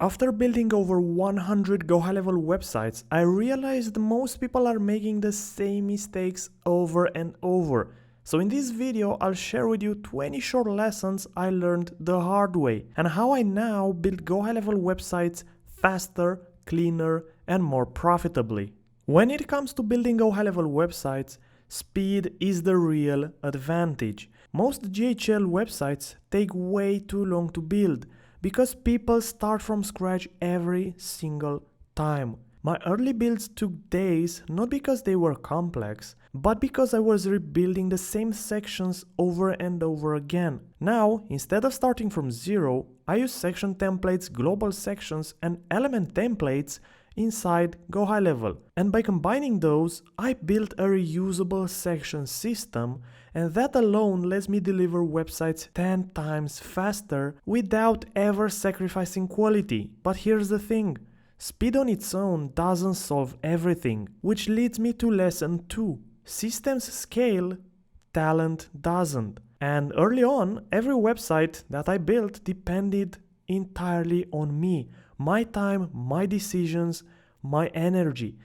After building over 100 Go High Level websites, I realized most people are making the same mistakes over and over. So in this video, I'll share with you 20 short lessons I learned the hard way and how I now build Go High Level websites faster, cleaner, and more profitably. When it comes to building Go High Level websites, speed is the real advantage. Most GHL websites take way too long to build because people start from scratch every single time. My early builds took days not because they were complex, but because I was rebuilding the same sections over and over again. Now, instead of starting from zero, I use section templates, global sections, and element templates inside Go High Level. And by combining those, I built a reusable section system, and that alone lets me deliver websites 10 times faster without ever sacrificing quality. But here's the thing. Speed on its own doesn't solve everything, which leads me to lesson 2. Systems scale, talent doesn't. And early on, every website that I built depended entirely on me, my time, my decisions, my energy.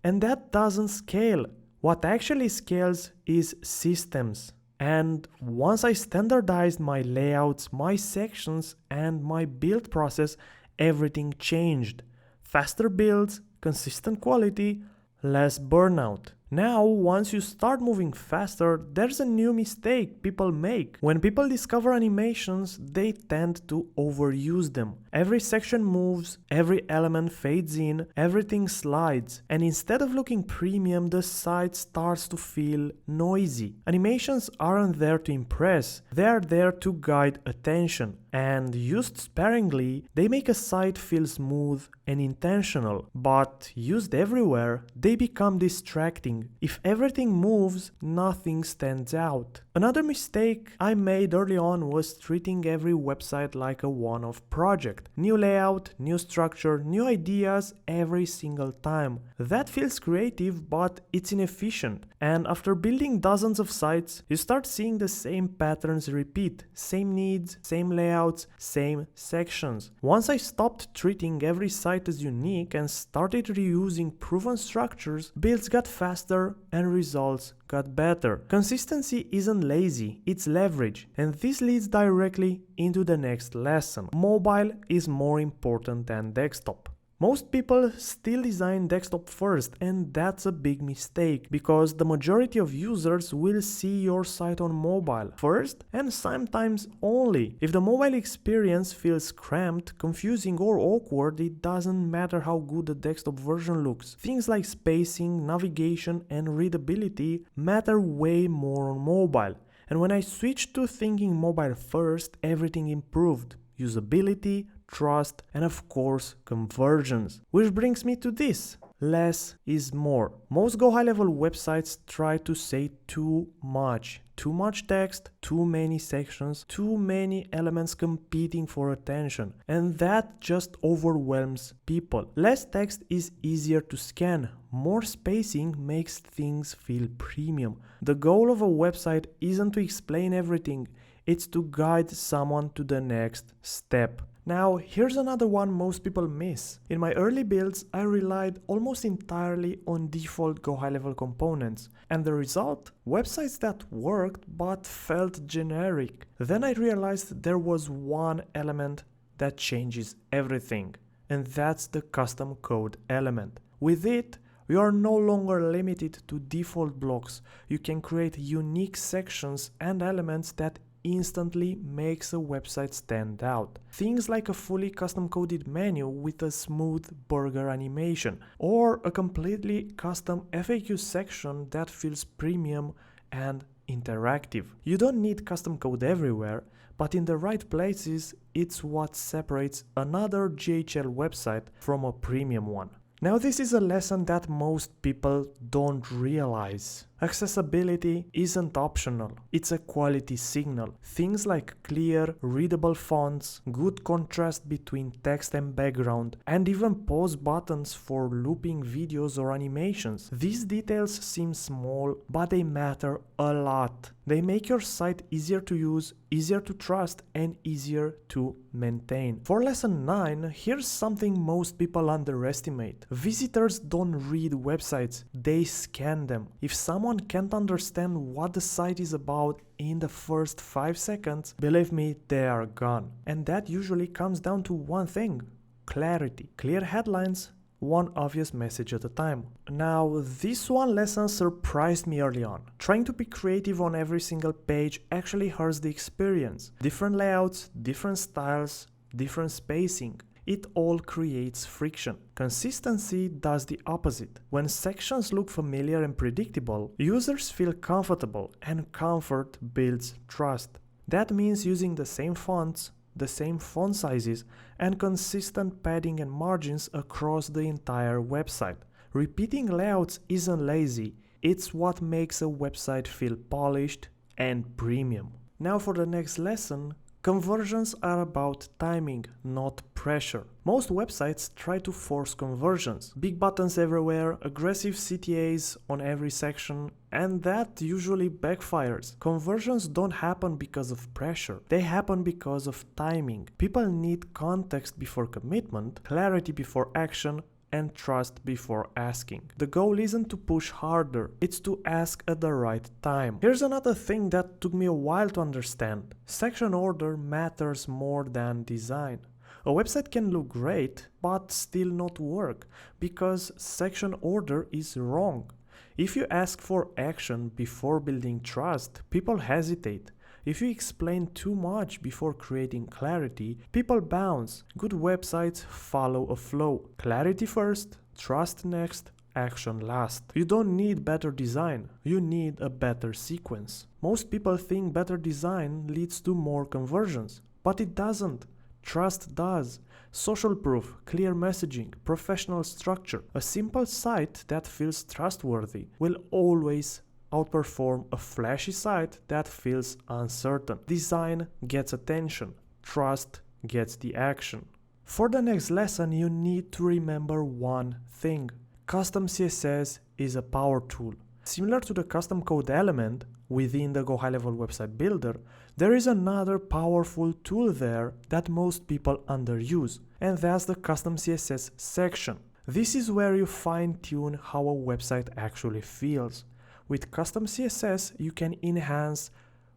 And that doesn't scale. What actually scales is systems. And once I standardized my layouts, my sections, and my build process, everything changed. Faster builds, consistent quality, less burnout. Now, once you start moving faster, there's a new mistake people make. When people discover animations, they tend to overuse them. Every section moves, every element fades in, everything slides, and instead of looking premium, the site starts to feel noisy. Animations aren't there to impress, they're there to guide attention. And used sparingly, they make a site feel smooth and intentional, but used everywhere, they become distracting. If everything moves, nothing stands out. Another mistake I made early on was treating every website like a one-off project. New layout, new structure, new ideas every single time. That feels creative, but it's inefficient. And after building dozens of sites, you start seeing the same patterns repeat. Same needs, same layouts, same sections. Once I stopped treating every site as unique and started reusing proven structures, builds got faster and results got better. Consistency isn't lazy, it's leverage, and this leads directly into the next lesson. Mobile is more important than desktop. Most people still design desktop first, and that's a big mistake because the majority of users will see your site on mobile first and sometimes only. If the mobile experience feels cramped, confusing, or awkward, it doesn't matter how good the desktop version looks. Things like spacing, navigation, and readability matter way more on mobile. And when I switched to thinking mobile first, everything improved. Usability, trust, and of course conversions. Which brings me to this. Less is more. Most Go High Level websites try to say too much. Too much text, too many sections, too many elements competing for attention. And that just overwhelms people. Less text is easier to scan. More spacing makes things feel premium. The goal of a website isn't to explain everything, it's to guide someone to the next step. Now, here's another one most people miss. In my early builds, I relied almost entirely on default Go High Level components, and the result? Websites that worked but felt generic. Then I realized there was one element that changes everything, and that's the custom code element. With it, you are no longer limited to default blocks. You can create unique sections and elements that instantly makes a website stand out. Things like a fully custom coded menu with a smooth burger animation, or a completely custom FAQ section that feels premium and interactive. You don't need custom code everywhere, but in the right places, it's what separates another GHL website from a premium one. Now, this is a lesson that most people don't realize. Accessibility isn't optional, it's a quality signal. Things like clear, readable fonts, good contrast between text and background, and even pause buttons for looping videos or animations. These details seem small, but they matter a lot. They make your site easier to use, easier to trust, and easier to maintain. For lesson 9, here's something most people underestimate. Visitors don't read websites, they scan them. If someone can't understand what the site is about in the first 5 seconds, believe me, they are gone. And that usually comes down to one thing: clarity. Clear headlines, one obvious message at a time. Now, this one lesson surprised me early on. Trying to be creative on every single page actually hurts the experience. Different layouts, different styles, different spacing. It all creates friction. Consistency does the opposite. When sections look familiar and predictable, users feel comfortable, and comfort builds trust. That means using the same fonts, the same font sizes, and consistent padding and margins across the entire website. Repeating layouts isn't lazy, it's what makes a website feel polished and premium. Now for the next lesson, conversions are about timing, not pressure. Most websites try to force conversions. Big buttons everywhere, aggressive CTAs on every section, and that usually backfires. Conversions don't happen because of pressure. They happen because of timing. People need context before commitment, clarity before action, and trust before asking. The goal isn't to push harder, it's to ask at the right time. Here's another thing that took me a while to understand. Section order matters more than design. A website can look great, but still not work, because section order is wrong. If you ask for action before building trust, people hesitate. If you explain too much before creating clarity, people bounce. Good websites follow a flow. Clarity first, trust next, action last. You don't need better design, you need a better sequence. Most people think better design leads to more conversions, but it doesn't. Trust does. Social proof, clear messaging, professional structure. A simple site that feels trustworthy will always outperform a flashy site that feels uncertain. Design gets attention, trust gets the action. For the next lesson, you need to remember one thing. Custom CSS is a power tool. Similar to the custom code element within the Go High Level website builder, there is another powerful tool there that most people underuse, and that's the custom CSS section. This is where you fine-tune how a website actually feels. With custom CSS, you can enhance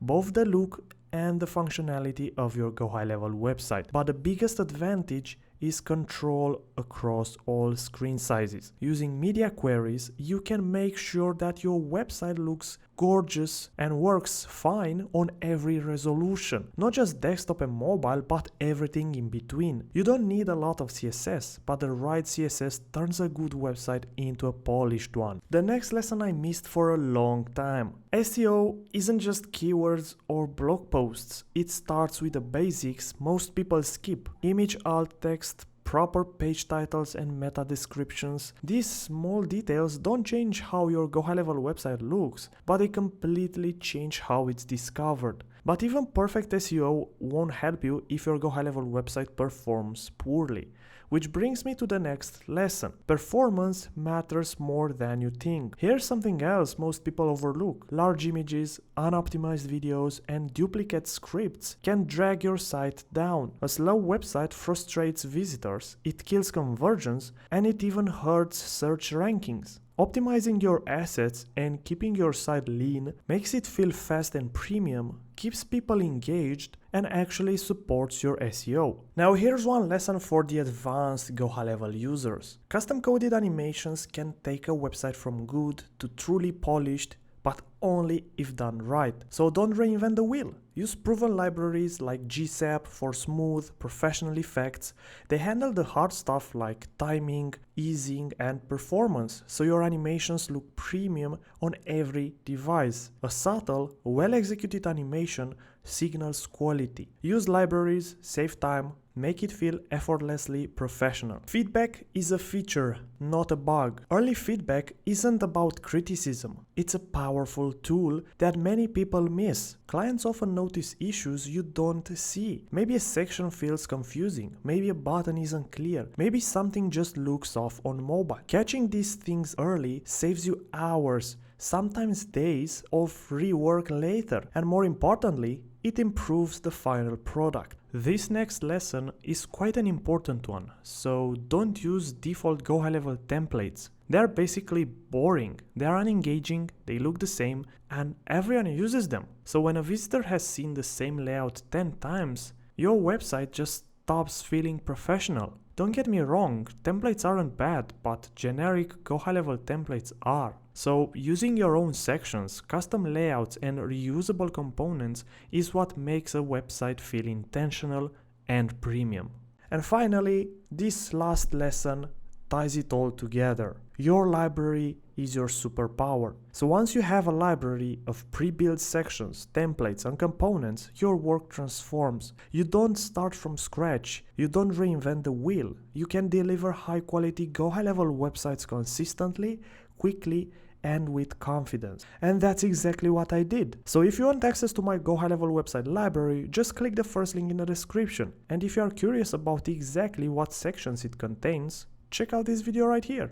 both the look and the functionality of your Go High Level website. But the biggest advantage is control across all screen sizes. Using media queries, you can make sure that your website looks gorgeous and works fine on every resolution. Not just desktop and mobile, but everything in between. You don't need a lot of CSS, but the right CSS turns a good website into a polished one. The next lesson I missed for a long time. SEO isn't just keywords or blog posts. It starts with the basics most people skip. Image, alt text, proper page titles and meta descriptions. These small details don't change how your Go High Level website looks, but they completely change how it's discovered. But even perfect SEO won't help you if your Go High Level website performs poorly. Which brings me to the next lesson. Performance matters more than you think. Here's something else most people overlook. Large images, unoptimized videos, and duplicate scripts can drag your site down. A slow website frustrates visitors, it kills conversions, and it even hurts search rankings. Optimizing your assets and keeping your site lean makes it feel fast and premium, keeps people engaged, and actually supports your SEO. Now here's one lesson for the advanced Go High Level users. Custom coded animations can take a website from good to truly polished, but only if done right. So don't reinvent the wheel. Use proven libraries like GSAP for smooth, professional effects. They handle the hard stuff like timing, easing, and performance, so your animations look premium on every device. A subtle, well-executed animation signals quality. Use libraries, save time, make it feel effortlessly professional. Feedback is a feature, not a bug. Early feedback isn't about criticism. It's a powerful tool that many people miss. Clients often notice issues you don't see. Maybe a section feels confusing. Maybe a button isn't clear. Maybe something just looks off on mobile. Catching these things early saves you hours, sometimes days, of rework later. And more importantly, it improves the final product. This next lesson is quite an important one, so don't use default Go High Level templates. They are basically boring, they are unengaging, they look the same, and everyone uses them. So when a visitor has seen the same layout 10 times, your website just stops feeling professional. Don't get me wrong, templates aren't bad, but generic Go High Level templates are. So using your own sections, custom layouts and reusable components is what makes a website feel intentional and premium. And finally, this last lesson ties it all together. Your library is your superpower. So once you have a library of pre-built sections, templates and components, your work transforms. You don't start from scratch. You don't reinvent the wheel. You can deliver high-quality Go High Level websites consistently, quickly, and with confidence. And that's exactly what I did. So if you want access to my Go High Level website library, just click the first link in the description. And if you are curious about exactly what sections it contains, check out this video right here.